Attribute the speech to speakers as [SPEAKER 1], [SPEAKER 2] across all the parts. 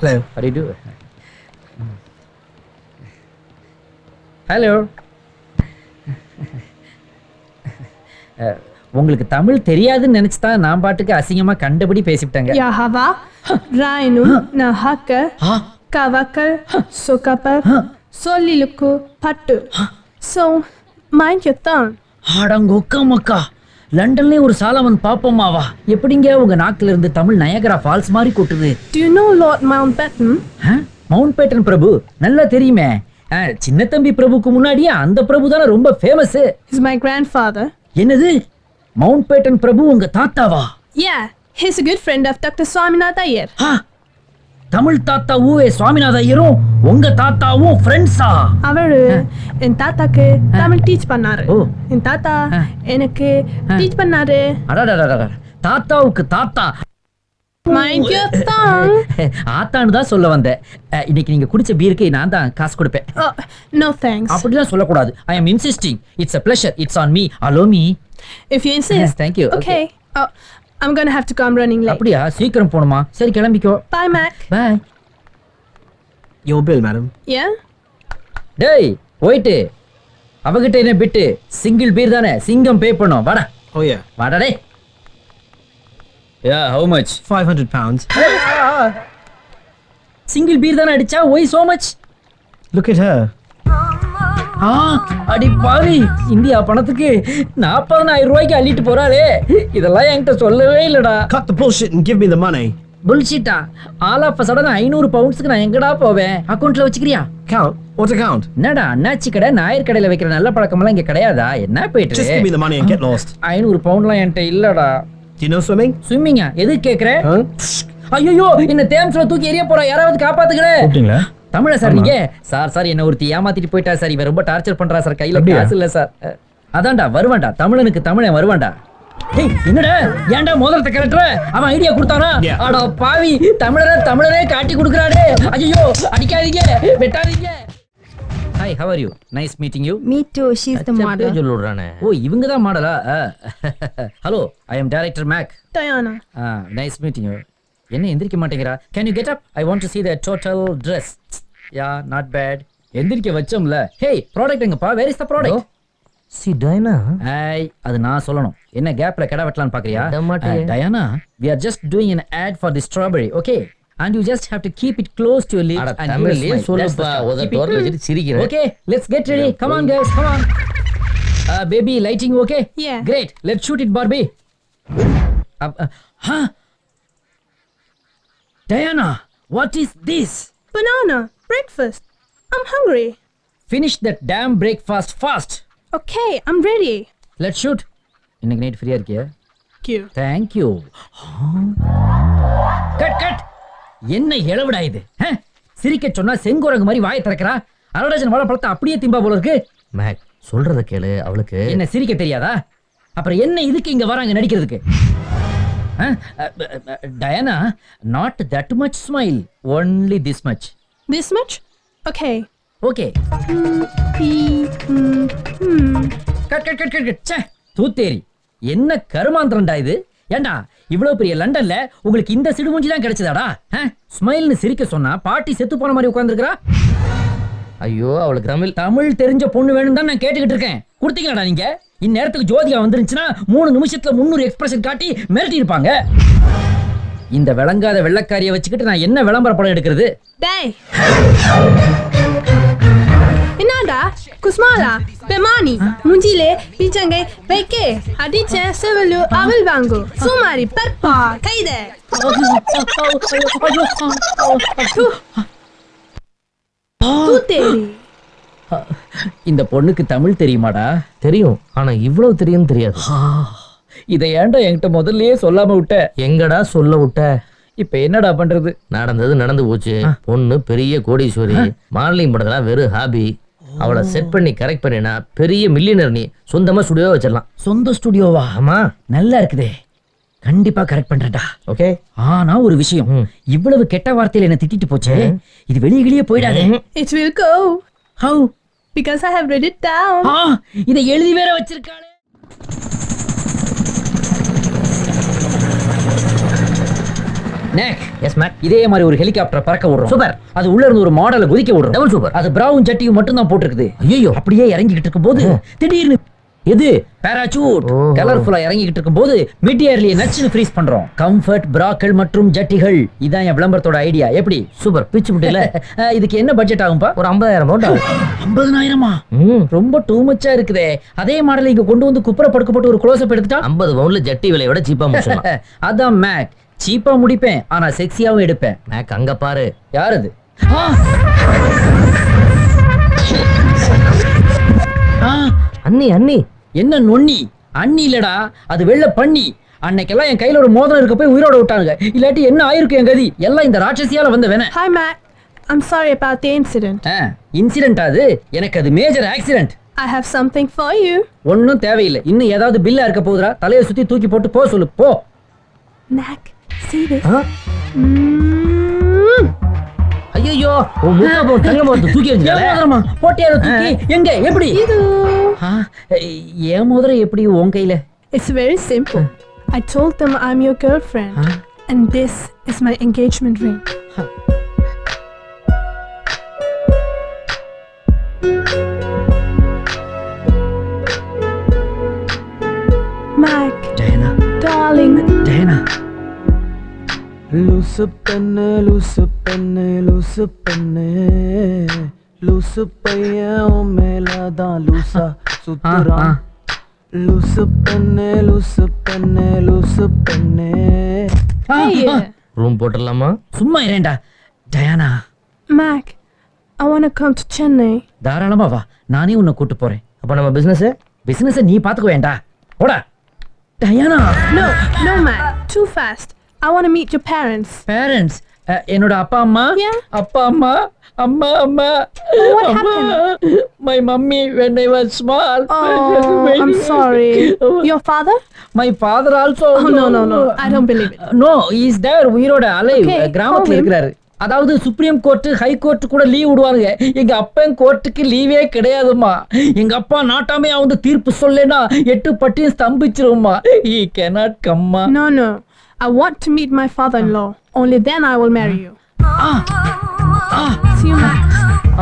[SPEAKER 1] Hello.
[SPEAKER 2] How do you do? Hello. உங்களுக்கு தமிழ் தெரியாதுன்னு நினைச்சு தான் நான் பாட்டுக்கு அசிங்கமா கண்டபடி பேசிவிட்டேங்க.
[SPEAKER 3] Ja, hava. Rainu, na haka. Kavakal, sokapal. Soliluku, patu. So, mind your tongue.
[SPEAKER 2] ஆடங்கொக்க மக்கா, லண்டன்லயே ஒரு சாலமன் பாப்போமாவா? எப்படிங்க உங்க நாக்குல இருந்து தமிழ் நயகரா ஃபால்ஸ் மாதிரி கொட்டுது?
[SPEAKER 3] Do you know Lord Mountbatten?
[SPEAKER 2] Mountbatten பிரபு நல்லா தெரியுமே. சின்ன தம்பி பிரபுக்கு முன்னாடியே அந்த பிரபு தானே ரொம்ப ஃபேமஸ்.
[SPEAKER 3] He's my grandfather.
[SPEAKER 2] என்னது, மவுண்ட் பேட்டன் பிரபு உங்க தாத்தாவா?
[SPEAKER 3] Yeah, he's a good friend of Dr. Swaminathan Iyer.
[SPEAKER 2] Tamil தாத்தா ஊவே சுவாமிநாத ஐயரும் உங்க தாத்தாவும் ஃப்ரெண்ட்ஸா?
[SPEAKER 3] அவரு என் தாத்தாக்கு தமிழ் டீச் பண்ணாரு.
[SPEAKER 2] ஓ.
[SPEAKER 3] என் தாத்தா எனக்கு டீச் பண்ணாரு.
[SPEAKER 2] அடடடடட, தாத்தாவுக்கு தாத்தா.
[SPEAKER 3] Mind your tongue.
[SPEAKER 2] ஆத்தான்னு தான் சொல்ல வந்தேன். இன்னைக்கு நீங்க குடிச்ச பீருக்கு நான் தான் காசு கொடுப்பேன்.
[SPEAKER 3] Oh, no thanks.
[SPEAKER 2] அப்படிலாம் சொல்லக்கூடாது. I am insisting. It's a pleasure. It's on me. Allow me.
[SPEAKER 3] If you insist.
[SPEAKER 2] Thank you.
[SPEAKER 3] Okay. Oh, I'm gonna have to go. I'm running late.
[SPEAKER 2] அப்படியா? சீக்கிரம் போணுமா? சரி கிளம்பிக்கோ.
[SPEAKER 3] Bye, Mac.
[SPEAKER 2] Bye.
[SPEAKER 1] Your bill, madam.
[SPEAKER 3] Yeah?
[SPEAKER 2] டேய் போயிட்டு அவகிட்ட என்ன பிட்டு single beer தானே, சிங்கம் பே பண்ணும். வாடா
[SPEAKER 1] Oh, yeah.
[SPEAKER 2] வாடா டேய். Yeah, how much?
[SPEAKER 1] £500.
[SPEAKER 2] Single beer தானே அடிச்சா? why so much?
[SPEAKER 1] Look at her.
[SPEAKER 2] அடி பாவி, இந்தியா பணத்துக்கு 40,000 ரூபாய்க்கு அள்ளிட்டு போறாளே. இதெல்லாம் என்கிட்ட சொல்லவே இல்லடா.
[SPEAKER 1] Cut the bullshit and give me the money.
[SPEAKER 2] புல்ஷிட்டா. ஆல் ஆஃப் சடன் 500 பவுண்ட்ஸ்க்கு நான் எங்கடா போவேன்? அக்கவுண்ட்ல வச்சுக்கிறியா?
[SPEAKER 1] Count? What account?
[SPEAKER 2] என்னடா அண்ணாச்சி கடை நாயர் கடையில வைக்கிற நல்ல பழக்கம்லாம் இங்க கிடையாதா? என்ன போயிட்டு?
[SPEAKER 1] Just give me the money and get lost.
[SPEAKER 2] 500 பவுண்ட்லாம் என்கிட்ட இல்லடா.
[SPEAKER 1] Do you know swimming?
[SPEAKER 2] ஸ்விம்மிங்கா? எது கேக்குற?
[SPEAKER 1] Huh?
[SPEAKER 2] ஐயோ, இந்த தேம்ஸ்ல தூக்கி எறிய போறா, யாராவது காப்பாத்துக்கடே.
[SPEAKER 1] கூப்பிட்டீங்களா?
[SPEAKER 2] தமிழா சார் நீங்க? சார் என்ன ஒருத்தி ஏமாத்திட்டு போயிட்டா சார். இவன் ரொம்ப டார்ச்சர் பண்றா சார். கையில காசு இல்ல சார். அதான்டா வருவான்டா, தமிழனுக்கு தமிழன் வருவான்டா. டேய் என்னடா ஏன்டா மோதிரத்தை கரெக்டா? அவன் ஐடியா கொடுத்தானா? அட பாவி, தமிழரே காட்டி கொடுக்கறானே. ஐயோ அடிக்காதீங்க, வெட்டாதீங்க. Hi, how are you? Nice meeting you.
[SPEAKER 4] Me too. She's the model.
[SPEAKER 2] சொல்லுறானே. ஓ இவங்க தான் மாடலா? Hello, I am director Mac.
[SPEAKER 3] Diana.
[SPEAKER 2] Nice meeting you. என்ன எந்திரிக்க மாட்டேங்கறா? Can you get up? I want to see the total dress. Yeah, not bad. எந்திரிக்க வச்சோம்ல. Hey, product எங்கப்பா? Where is the product?
[SPEAKER 5] See Diana.
[SPEAKER 2] Hey, அது நான் சொல்லணும். என்ன கேப்ல கடை வெட்டலாம்னு பாக்குறியா? Diana, we are just doing an ad for the strawberry, okay? And you just have to keep it close to your lips
[SPEAKER 5] அட
[SPEAKER 2] and
[SPEAKER 5] தமிழ்லயே சொல்லுப்பா,
[SPEAKER 2] Keep
[SPEAKER 5] உத
[SPEAKER 2] it-
[SPEAKER 5] டோர்ல வச்சிட்டு சிரிக்கிறேன்.
[SPEAKER 2] Okay, let's get ready. Come on guys, come on. Baby, lighting okay?
[SPEAKER 3] Yeah.
[SPEAKER 2] Great. Let's shoot it, Barbie. Huh? Diana, what is this?
[SPEAKER 3] Banana. Breakfast. I'm hungry.
[SPEAKER 2] Finish that damn breakfast fast.
[SPEAKER 3] Okay, I'm ready.
[SPEAKER 2] Let's shoot. இன்னைக்கு night ஃப்ரீயா இருக்கியா?
[SPEAKER 3] Cute.
[SPEAKER 2] Thank you. Cut. என்ன இளவுடா இது? சிரிக்க சொன்னா செங்கோரங்க மாதிரி வாயை திறக்கறா. அரடஜன் வாழைப்பழத்தை அப்படியே திம்பா போல இருக்கு.
[SPEAKER 5] மேக் சொல்றத கேளு, அவளுக்கு
[SPEAKER 2] என்ன சிரிக்க தெரியாதா? அப்புறம் என்ன இதுக்கு இங்க வராங்க நடிக்கிறதுக்கு? Diana, not that much smile, only this much.
[SPEAKER 3] This much? Okay.
[SPEAKER 2] Okay. Cut. தூத்தேரி, என்ன கருமாந்திரம்டா இது? ஏண்டா இவ்வளவு பெரிய லண்டன்ல உங்களுக்கு இந்த சிடுமூஞ்சி தான் கிடைச்சதாடா? ஸ்மைல்னு சிரிக்க சொன்னா பாட்டி செத்து போன மாதிரி உட்கார்ந்துருக்கா.
[SPEAKER 5] ஐயோ அவளுக்கு
[SPEAKER 2] தமிழ் தெரிஞ்ச பொண்ணு வேணும் தான் நான் கேட்டுக்கிட்டு இருக்கேன். கொடுத்தீங்களாடா நீங்க? இந்நேரத்துக்கு ஜோதிகா வந்துருந்துச்சுன்னா 3 நிமிஷத்துல 300 எக்ஸ்பிரஷன் காட்டி மிரட்டி இருப்பாங்க. இந்த விளங்காத வெள்ளக்காரியை வச்சுக்கிட்டு நான் என்ன விளம்பர படம் எடுக்கிறது?
[SPEAKER 3] Day. Inada, Kusmala, Bemani, Munjile, Bijangai, Beke, Adiche, Sevelu, Avilvangu, Sumari, Perpa, Kaide. Tuteri.
[SPEAKER 2] இந்த பொண்ணுக்கு தமிழ் தெரியுமாடா?
[SPEAKER 5] தெரியும், ஆனா இவ்வளவு தெரியும் தெரியாது.
[SPEAKER 2] இதை ஏன்டா என்கிட்ட முதல்லயே சொல்லாம விட்ட?
[SPEAKER 5] எங்கடா சொல்ல விட்ட?
[SPEAKER 2] இப்ப என்னடா பண்றது?
[SPEAKER 5] நடந்தது நடந்து போச்சு. பொண்ணு பெரிய கோடீஸ்வரி, மாடலிங் படத்துல வெறும் ஹாபி. அவளை செட் பண்ணி கரெக்ட் பண்ணினா பெரிய மில்லியனர். நீ சொந்தமா ஸ்டுடியோ வச்சிடலாம்.
[SPEAKER 2] சொந்த ஸ்டுடியோவா?
[SPEAKER 5] ஆமா,
[SPEAKER 2] நல்லா இருக்குதே. கண்டிப்பா கரெக்ட் பண்றேன்டா.
[SPEAKER 5] ஓகே.
[SPEAKER 2] ஆனா ஒரு விஷயம், இவ்வளவு கெட்ட வார்த்தையில என்ன திட்டிட்டு போச்சே, இது வெளியிலேயே போயிடாதே.
[SPEAKER 3] It will go.
[SPEAKER 2] How?
[SPEAKER 3] Because I have read it down.
[SPEAKER 2] இதை எழுதி வேற வச்சிருக்காளே. Neck.
[SPEAKER 5] S make.
[SPEAKER 2] இதே மாதிரி ஒரு ஹெலிகாப்டர் பறக்க விடுறோம்.
[SPEAKER 5] சூப்பர்.
[SPEAKER 2] அது உள்ள இருந்து ஒரு மாடலை குதிக்க விடுறோம்.
[SPEAKER 5] Double super.
[SPEAKER 2] அது பிரவுன் ஜட்டியும் மட்டும் தான் போட்டுருக்குது.
[SPEAKER 5] ஐயோ.
[SPEAKER 2] அப்படியே இறங்கிக்கிட்டு இருக்கும்போது திடீர்னு எது பாராசூட்
[SPEAKER 5] ஓஹோ.
[SPEAKER 2] கலர்ஃபுல்லா இறங்கிக்கிட்டு இருக்கும்போது மிட் ஏர்லயே நச்சுன்னு ஃப்ரீஸ் பண்றோம். கம்ஃபர்ட் பிராக்கள் மற்றும் ஜட்டிகள். இதான் என் விளம்பரத்தோட ஐடியா. எப்படி?
[SPEAKER 5] சூப்பர். பிச்சு முட்டையில
[SPEAKER 2] இதுக்கு என்ன பட்ஜெட் ஆகும்பா?
[SPEAKER 5] ஒரு 50,000 அமௌண்ட் ஆகும்.
[SPEAKER 2] 50,000-மா? ரொம்ப டூ மச்சா இருக்குதே. அதே மாடலை இங்க கொண்டு வந்து குப்புற படுக்கப்பட்டு ஒரு க்ளோஸ் அப் எடுத்துட்டா
[SPEAKER 5] 50 பவுன்ல ஜட்டி விலையோட சீப்பா முடிச்சலாம்.
[SPEAKER 2] அதான் மேக். சீப்பா முடிப்பேன், ஆனா செக்ஸியாவும் எடுப்பேன்.
[SPEAKER 5] மேக் அங்க பாரு.
[SPEAKER 2] யார் அது?
[SPEAKER 5] அண்ணி அண்ணி.
[SPEAKER 2] என்ன நொண்ணி? அண்ணி இல்லடா, அது வெள்ள பண்ணி. அன்னைக்கெல்லாம் என் கையில ஒரு மோதிரம் இருக்க போய் உயிரோட விட்டானுங்க. இல்லாட்டி என்ன ஆயிருக்கும் என் கதி? எல்லாம் இந்த ராட்சசியால வந்த வேண.
[SPEAKER 3] Hi, Mac. I'm sorry about the incident.
[SPEAKER 2] Incident அது? எனக்கு அது major accident.
[SPEAKER 3] I have something for you.
[SPEAKER 2] ஒன்னும் தேவையில்லை. இன்னும் ஏதாவது பில்லா இருக்க போகுதுடா? தலையை சுத்தி தூக்கி போட்டு போ சொல்லு, போ.
[SPEAKER 3] Mac, see this?
[SPEAKER 5] ஐயோ, உன் முட்டை போ தங்க மோதிரத்தை தூக்கி எறிஞ்சாலே.
[SPEAKER 2] போட்டியார தூக்கி எங்க எப்படி?
[SPEAKER 3] இது.
[SPEAKER 2] என் மோதிரம் எப்படி உன் கையில?
[SPEAKER 3] It's very simple. I told them I'm your girlfriend. And this is my engagement ring. Mac,
[SPEAKER 2] Diana,
[SPEAKER 3] darling.
[SPEAKER 2] Diana.
[SPEAKER 4] லூசு பெண்ணு லூசு பெண்ணு லூசு பெண்ணு லூசு பையன் உன் மேலதான் லூசா சுத்துறான். லூசு பெண்ணு லூசு பெண்ணு லூசு பெண்ணு.
[SPEAKER 3] Hey,
[SPEAKER 5] ரூம் போட்டுடலாமா?
[SPEAKER 2] சும்மா இரேண்டா. Diana,
[SPEAKER 3] Mac, I want to come to Chennai.
[SPEAKER 2] தாராளமா வா, நானே உன்னை கூட்டு போறேன்.
[SPEAKER 5] அப்ப நம்ம
[SPEAKER 2] பிசினஸ் நீ பாத்துக்க வேண்டா. போடா. Diana.
[SPEAKER 3] No, no, Mac. Too fast. I want to meet your parents.
[SPEAKER 2] Parents என்னோட அப்பா அம்மா.
[SPEAKER 3] Yeah.
[SPEAKER 2] அப்பா அம்மா அம்மா அம்மா.
[SPEAKER 3] What
[SPEAKER 2] My mummy when I was small.
[SPEAKER 3] Oh, I'm sorry. Your father?
[SPEAKER 2] My father also.
[SPEAKER 3] Oh, no. I don't believe it.
[SPEAKER 2] No, he is there. உயிரோட alive.
[SPEAKER 3] Okay,
[SPEAKER 2] கிராமத்துல
[SPEAKER 3] call him.
[SPEAKER 2] இருக்கிறாரு. அதாவது சுப்ரீம் கோர்ட் ஹை கோர்ட் கூட leave விடுவாங்க. எங்க அப்பன் கோர்ட்டுக்கு லீவே கிடையாதுமா. எங்க அப்பா நாட்டாமையா வந்து தீர்ப்பு சொல்லனா 8 பட்டியும் ஸ்தம்பிச்சிருமா. He cannot come.
[SPEAKER 3] No. I want to meet my father-in-law. Only then I will marry you. See you, Mac.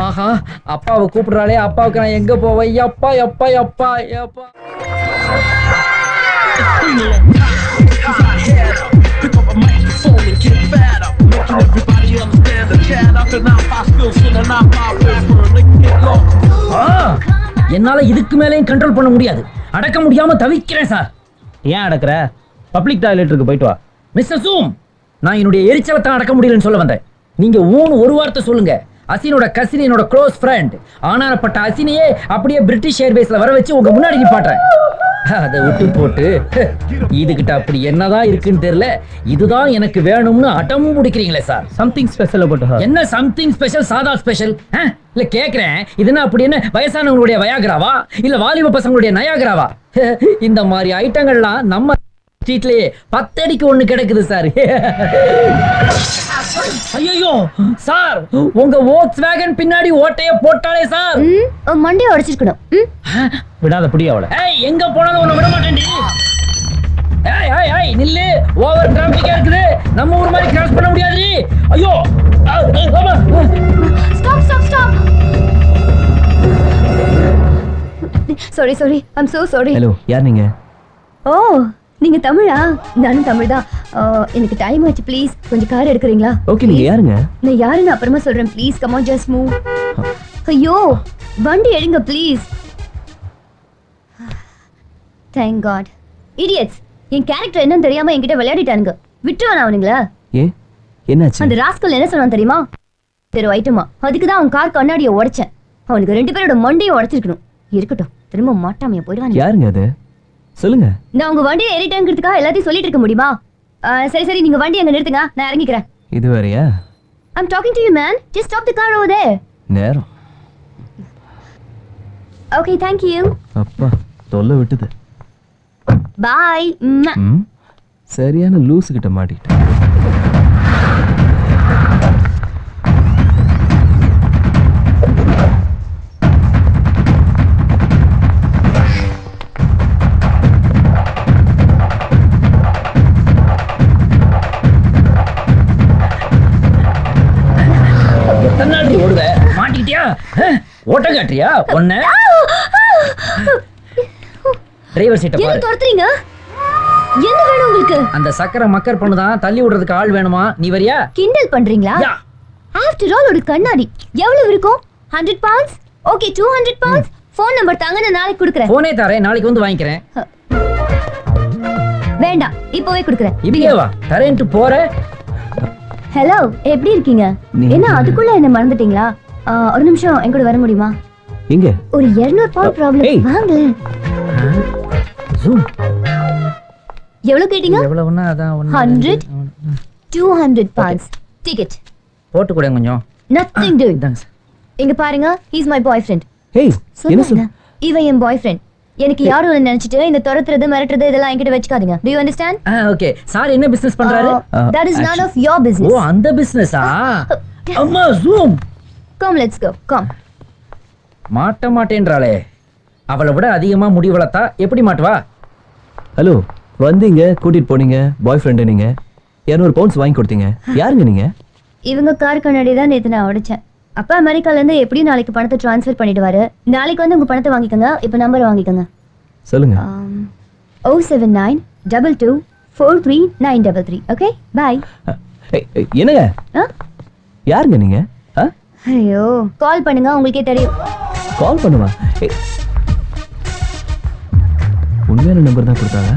[SPEAKER 2] ஆஹா, அப்பாவை கூப்பிடுறாளே. அப்பாவுக்கு நான் எங்க போவேன்? எப்பா எப்பா எப்பா எப்பா. என்னால இதுக்கு மேலேயும் கண்ட்ரோல் பண்ண முடியாது. அடக்க முடியாம தவிக்கிறேன் சார்.
[SPEAKER 1] ஏன் அடக்குற? பப்ளிக் டாய்லெட்டுக்கு போயிட்டு வா.
[SPEAKER 2] மிஸ்டர் ஜூம், நான் என்னுடைய எரிச்சலை தான் அடக்க முடியலன்னு சொல்ல வந்தேன். நீங்க ஒரு வார்த்தை சொல்லுங்க. அசினோட கசின் என்னோட க்ளோஸ் ஃப்ரெண்ட். ஆனாரப்பட்ட அசினையே அப்படியே பிரிட்டிஷ் ஏர்வேஸ்ல வர வச்சு உங்க முன்னாடி நிப்பாட்டுறேன். அதை விட்டு போட்டு இதுகிட்ட அப்படி என்னதான் இருக்குன்னு தெரியல, இதுதான் எனக்கு வேணும்னு அடமும் முடிக்கிறீங்களே sir.
[SPEAKER 1] Something special about her.
[SPEAKER 2] என்ன சம்திங் ஸ்பெஷல்? சாதா ஸ்பெஷல்? இல்ல கேக்குறேன், இது என்ன அப்படி என்ன வயசானவங்களுடைய வயாகராவா இல்ல வாலிப பசங்களுடைய நயாகராவா? இந்த மாதிரி ஐட்டங்கள்லாம் நம்ம ஸ்ட்ரீட்லயே 10 அடிக்கு 1 கிடைக்குது சார். ஐயோ சார், உங்க Volkswagen பின்னாடி ஓட்டைய போட்டாலே சார்.
[SPEAKER 6] மண்டைய உடைச்சிருக்கணும்.
[SPEAKER 1] விடாத புடி அவளை.
[SPEAKER 2] ஏய், எங்க போனாலும் உன்னை விட மாட்டேன்டி. ஏய் நில்லு, ஓவர் டிராபிக்கா இருக்குது. நம்ம ஊர் மாதிரி கிராஸ் பண்ண முடியாது. ஐயோ
[SPEAKER 6] stop. Sorry. I'm so sorry.
[SPEAKER 1] Hello, யார் நீங்க?
[SPEAKER 6] ஓ, நீங்க தமிழா? நானும் தமிழ் தான். எனக்கு டைம் ஆச்சு, ப்ளீஸ் கொஞ்சம் கார் எடுக்கிறீங்களா?
[SPEAKER 1] ஓகே, நீங்க யாருங்க?
[SPEAKER 6] நான் யாருன்னு அப்புறமா சொல்றேன். Please come on, just move. ஐயோ, வண்டி எடுங்க ப்ளீஸ். Thank god. இடியட்ஸ், என் கேரக்டர் என்னன்னு தெரியாம என்கிட்ட விளையாடிட்டானுங்க. விட்டுருவானா அவனுங்களா?
[SPEAKER 1] என்னாச்சு?
[SPEAKER 6] அந்த ராஸ்கல் என்ன சொன்னான் தெரியுமா? தெரு ஐட்டமா, அதுக்கு தான் அவன் கார் கண்ணாடியை உடைச்சேன். அவனுக்கு 2 பேரோட மண்டையை உடைச்சிருக்கணும். இருக்கட்டும், திரும்ப மாட்டாமைய போயிடுவாங்க.
[SPEAKER 1] யாருங்க அது? சொல்லுங்க.
[SPEAKER 6] நான் உங்க வண்டியை ஏறிட்டேங்கிறதுக்காக எல்லாத்தையும் சொல்லிட்டு இருக்க முடியுமா? சரி, நீங்க வண்டி அங்க நிறுத்துங்க, நான் இறங்கிக்கிறேன்.
[SPEAKER 1] இது வேறயா?
[SPEAKER 6] I'm talking to you, man. Just stop the car over there.
[SPEAKER 1] நேரம்.
[SPEAKER 6] Okay, thank you.
[SPEAKER 1] அப்பா, தொல்லை விட்டுது.
[SPEAKER 6] Bye.
[SPEAKER 1] சரியான லூசு கிட்ட மாட்டிக்கிட்டேன்.
[SPEAKER 2] தொண்டை காட்டுறியா ஒன்ன டிரைவர் சீட்டை
[SPEAKER 6] என்ன
[SPEAKER 2] பாரு
[SPEAKER 6] துரத்துறீங்க? என்ன வேணும் உங்களுக்கு?
[SPEAKER 2] அந்த சக்கரை மக்கர் பண்ணுதான் தள்ளி விடுறதுக்கு ஆள் வேணுமா நீ வரியா
[SPEAKER 6] கிண்டல் பண்றீங்களா?
[SPEAKER 2] யா.
[SPEAKER 6] ஆஃப்டர் ஆல் ஒரு கண்ணாடி எவ்வளவு இருக்கும்? 100 pounds? Okay 200 pounds. Phone number தாங்க, நான் நாளைக்கு கொடுக்குறேன்.
[SPEAKER 2] போனே தரேன், நாளைக்கு வந்து வாங்கிக்கிறேன்.
[SPEAKER 6] வேண்டாம், இப்போவே கொடுக்குறேன்.
[SPEAKER 2] இப்படியே வா தரேன்ட்டு போற.
[SPEAKER 6] ஹலோ, எப்படி இருக்கீங்க? என்ன அதுக்குள்ள என்ன மறந்துட்டீங்களா? ஒரு நிமிஷம் என் கூட வர முடியுமா?
[SPEAKER 1] எங்க
[SPEAKER 6] ஒரு 200 pound ப்ராப்ளம்.
[SPEAKER 1] ஏய்.
[SPEAKER 6] வாங்க.
[SPEAKER 2] ஜூம்
[SPEAKER 6] எவ்வளவு கேட்டீங்க?
[SPEAKER 2] எவ்வளவுன்னா அதான்
[SPEAKER 6] 100 200 pounds. டிக்கெட்.
[SPEAKER 2] போட்டு கூட கொஞ்சம்.
[SPEAKER 6] Nothing doing.
[SPEAKER 2] இதாங்க சார்.
[SPEAKER 6] இங்க பாருங்க, he is my boyfriend.
[SPEAKER 1] ஏய் என்ன
[SPEAKER 6] சொல்லுங்க.
[SPEAKER 1] சொல்
[SPEAKER 6] இவன் என் பாய்ஃப்ரெண்ட். எனக்கு யாரும் இல்லைன்னு நினைச்சிட்டு இந்த துரத்துறது மிரட்டுறது இதெல்லாம் என்கிட்ட வச்சுக்காதீங்க. Do you understand?
[SPEAKER 2] Okay sir என்ன பிசினஸ் பண்றாரு?
[SPEAKER 6] That is none of your
[SPEAKER 2] oh
[SPEAKER 6] business.
[SPEAKER 2] அந்த பிசினஸா? அம்மா zoom
[SPEAKER 6] Come, let's go. Come.
[SPEAKER 2] மாட்ட மாட்டேன்றாளே. அவளை விட அதிகமா முடி வளர்த்தா எப்படி மாட்டுவா?
[SPEAKER 1] ஹலோ வந்தீங்க கூட்டிட்டு போனீங்க பாய் ஃப்ரெண்டு நீங்க 200 பவுண்ட்ஸ் வாங்கி கொடுத்தீங்க யாருங்க நீங்க
[SPEAKER 6] இவங்க கார் கண்ணாடி தான் நேத்து நான் உடைச்சேன். அப்பா அமெரிக்கால இருந்து எப்படியும் நாளைக்கு பணத்தை ட்ரான்ஸ்ஃபர் பண்ணிடுவாரு. நாளைக்கு வந்து உங்க பணத்தை வாங்கிக்கோங்க. இப்போ நம்பர் வாங்கிக்கோங்க.
[SPEAKER 1] சொல்லுங்க
[SPEAKER 6] 079 22 43933. Okay bye.
[SPEAKER 1] என்னங்க யாருங்க நீங்க
[SPEAKER 6] ஐயோ, கால் பண்ணுங்க, உங்களுக்கே தெரியும்.
[SPEAKER 1] கால் பண்ணுவா உண்மையான நம்பர் தான் கொடுத்தாங்க.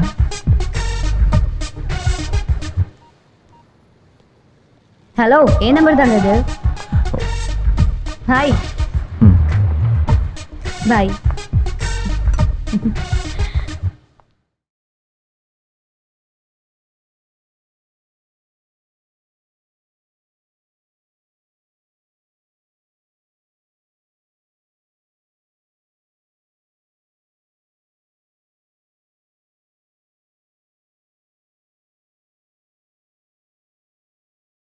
[SPEAKER 6] ஹலோ, என் நம்பர் தாங்க இது. ஹாய்
[SPEAKER 1] ம்
[SPEAKER 6] பாய்.